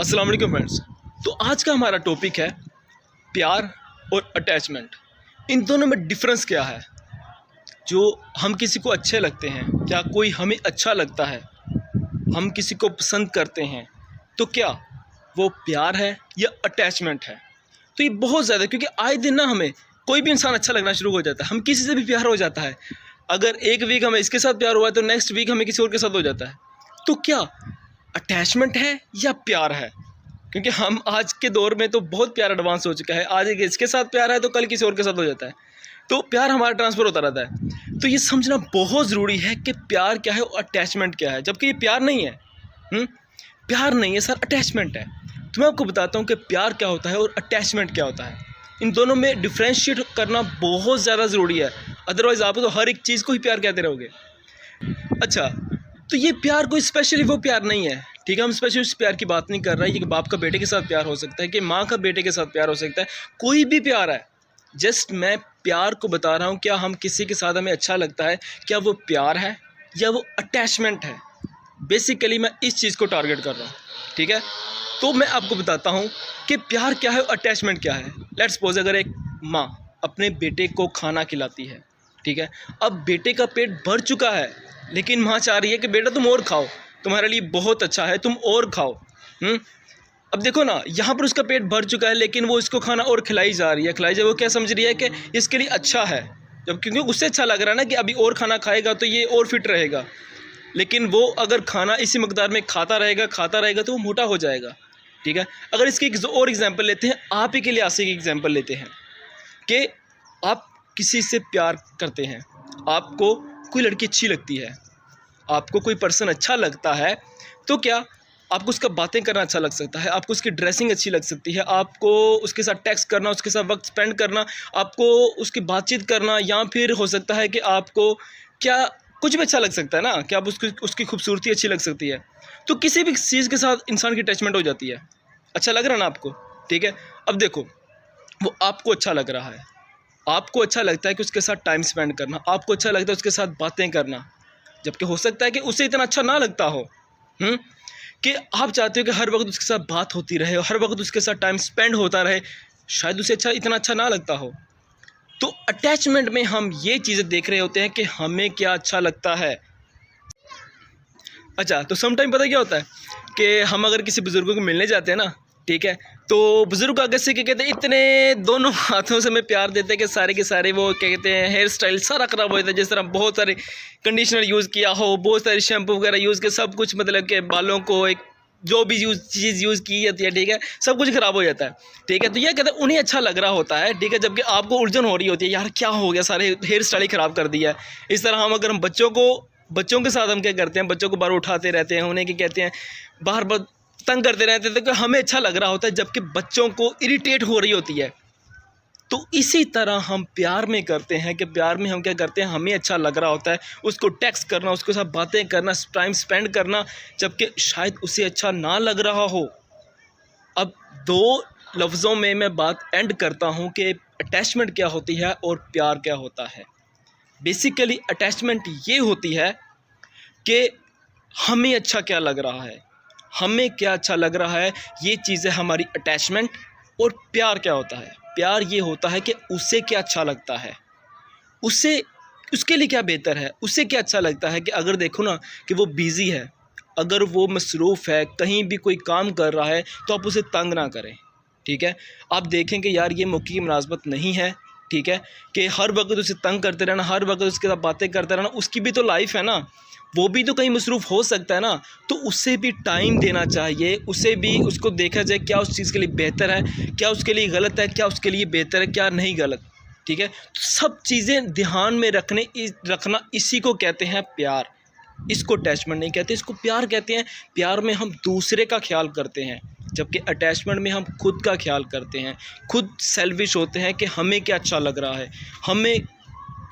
अस्सलाम वालेकुम फ्रेंड्स। तो आज का हमारा टॉपिक है प्यार और अटैचमेंट। इन दोनों में डिफरेंस क्या है। जो हम किसी को अच्छे लगते हैं, क्या कोई हमें अच्छा लगता है, हम किसी को पसंद करते हैं, तो क्या वो प्यार है या अटैचमेंट है। तो ये बहुत ज़्यादा, क्योंकि आए दिन ना हमें कोई भी इंसान अच्छा लगना शुरू हो जाता है, हम किसी से भी प्यार हो जाता है। अगर एक वीक हमें इसके साथ प्यार हुआ है तो नेक्स्ट वीक हमें किसी और के साथ हो जाता है। तो क्या अटैचमेंट है या प्यार है। क्योंकि हम आज के दौर में तो बहुत प्यार एडवांस हो चुका है, आज इसके साथ प्यार है तो कल किसी और के साथ हो जाता है, तो प्यार हमारा ट्रांसफ़र होता रहता है। तो ये समझना बहुत ज़रूरी है कि प्यार क्या है और अटैचमेंट क्या है। जबकि ये प्यार नहीं है, प्यार नहीं है सर, अटैचमेंट है। तो मैं आपको बताता हूँ कि प्यार क्या होता है और अटैचमेंट क्या होता है। इन दोनों में डिफ्रेंशिएट करना बहुत ज़्यादा ज़रूरी है, अदरवाइज़ आप तो हर एक चीज़ को ही प्यार कहते रहोगे। अच्छा, तो ये प्यार कोई स्पेशली वो प्यार नहीं है, ठीक है। हम स्पेशली उस प्यार की बात नहीं कर रहे हैं कि बाप का बेटे के साथ प्यार हो सकता है, कि माँ का बेटे के साथ प्यार हो सकता है, कोई भी प्यार है। जस्ट मैं प्यार को बता रहा हूँ, क्या हम किसी के साथ हमें अच्छा लगता है, क्या वो प्यार है या वो अटैचमेंट है। बेसिकली मैं इस चीज़ को टारगेट कर रहा हूँ, ठीक है। तो मैं आपको बताता हूँ कि प्यार क्या है और अटैचमेंट क्या है। लेट्स सपोज अगर एक माँ अपने बेटे को खाना खिलाती है, ठीक है। अब बेटे का पेट भर चुका है, लेकिन माँ चाह रही है कि बेटा तुम और खाओ, तुम्हारे लिए बहुत अच्छा है, तुम और खाओ। अब देखो ना, यहाँ पर उसका पेट भर चुका है, लेकिन वो इसको खाना और खिलाई जा रही है। वो क्या समझ रही है कि इसके लिए अच्छा है, जब क्योंकि उससे अच्छा लग रहा है ना कि अभी और खाना खाएगा तो ये और फिट रहेगा। लेकिन वो अगर खाना इसी मकदार में खाता रहेगा तो वो मोटा हो जाएगा, ठीक है। अगर इसकी एक और एग्जाम्पल लेते हैं, आप ही के लिए आसिक एग्जाम्पल लेते हैं कि आप किसी से प्यार करते हैं, आपको कोई लड़की अच्छी लगती है, आपको कोई पर्सन अच्छा लगता है, तो क्या आपको उसका बातें करना अच्छा लग सकता है, आपको उसकी ड्रेसिंग अच्छी लग सकती है, आपको उसके साथ टेक्स्ट करना, उसके साथ वक्त स्पेंड करना, आपको उसकी बातचीत करना, या फिर हो सकता है कि आपको क्या कुछ भी अच्छा लग सकता है ना, कि आप उसकी खूबसूरती अच्छी लग सकती है। तो किसी भी चीज़ के साथ इंसान की अटैचमेंट हो जाती है। अच्छा लग रहा है ना आपको, ठीक है। अब देखो, वो आपको अच्छा लग रहा है, आपको अच्छा लगता है कि उसके साथ टाइम स्पेंड करना, आपको अच्छा लगता है उसके साथ बातें करना, जबकि हो सकता है कि उसे इतना अच्छा ना लगता हो, कि आप चाहते हो कि हर वक्त उसके साथ बात होती रहे, हर वक्त उसके साथ टाइम स्पेंड होता रहे, शायद उसे इतना अच्छा ना लगता हो। तो अटैचमेंट में हम ये चीज़ें देख रहे होते हैं कि हमें क्या अच्छा लगता है। अच्छा, तो सम टाइम पता क्या होता है कि हम अगर किसी बुज़ुर्गों को मिलने जाते हैं ना, ठीक है, तो बुज़ुर्ग आगे से क्या कहते हैं, इतने दोनों हाथों से हमें प्यार देते हैं कि सारे के सारे वो क्या कहते हैं, हेयर स्टाइल सारा ख़राब हो जाता है। जिस तरह बहुत सारे कंडीशनर यूज़ किया हो, बहुत सारे शैम्पू वगैरह यूज़ किया, सब कुछ मतलब कि बालों को एक जो भी चीज़ यूज़ की जाती है, ठीक है, सब कुछ ख़राब हो जाता है, ठीक है। तो ये कहते हैं उन्हें अच्छा लग रहा होता है, ठीक है, जबकि आपको उलझन हो रही होती है, यार क्या हो गया, सारे हेयर स्टाइल ही ख़राब कर दिया है। इस तरह हम अगर हम बच्चों के साथ हम क्या करते हैं, बच्चों को बार उठाते रहते हैं, उन्हें क्या कहते हैं, बार बार तंग करते रहते हैं, तो हमें अच्छा लग रहा होता है, जबकि बच्चों को इरिटेट हो रही होती है। तो इसी तरह हम प्यार में करते हैं कि प्यार में हम क्या करते हैं, हमें अच्छा लग रहा होता है उसको टेक्स्ट करना, उसके साथ बातें करना, टाइम स्पेंड करना, जबकि शायद उसे अच्छा ना लग रहा हो। अब दो लफ्ज़ों में मैं बात एंड करता हूँ कि अटैचमेंट क्या होती है और प्यार क्या होता है। बेसिकली अटैचमेंट ये होती है कि हमें अच्छा क्या लग रहा है, हमें क्या अच्छा लग रहा है, ये चीज़ है हमारी अटैचमेंट। और प्यार क्या होता है, प्यार ये होता है कि उसे क्या अच्छा लगता है, उसके लिए क्या बेहतर है, उसे क्या अच्छा लगता है। कि अगर देखो ना कि वो बिज़ी है, अगर वो मसरूफ़ है, कहीं भी कोई काम कर रहा है, तो आप उसे तंग ना करें, ठीक है। आप देखें कि यार ये मौके की मुनासबत नहीं है, ठीक है, कि हर वक्त उसे तंग करते रहना, हर वक्त उसके साथ बातें करते रहना, उसकी भी तो लाइफ है ना, वो भी तो कहीं मसरूफ़ हो सकता है ना। तो उससे भी टाइम देना चाहिए, उसे भी उसको देखा जाए क्या उस चीज़ के लिए बेहतर है, क्या उसके लिए गलत है, क्या उसके लिए बेहतर है, क्या नहीं गलत, ठीक है। तो सब चीज़ें ध्यान में रखना इसी को कहते हैं प्यार। इसको अटैचमेंट नहीं कहते, इसको प्यार कहते हैं। प्यार में हम दूसरे का ख्याल करते हैं, जबकि अटैचमेंट में हम खुद का ख्याल करते हैं, खुद सेल्फिश होते हैं कि हमें क्या अच्छा लग रहा है, हमें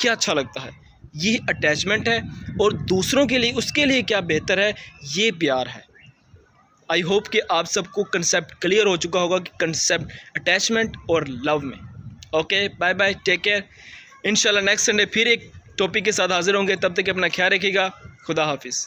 क्या अच्छा लगता है, ये अटैचमेंट है। और दूसरों के लिए उसके लिए क्या बेहतर है, ये प्यार है। आई होप कि आप सबको कंसेप्ट क्लियर हो चुका होगा कि कंसेप्ट अटैचमेंट और लव में। Okay, bye bye, take care. इंशाल्लाह नेक्स्ट संडे फिर एक टॉपिक के साथ हाजिर होंगे, तब तक अपना ख्याल रखिएगा। खुदा हाफिज़।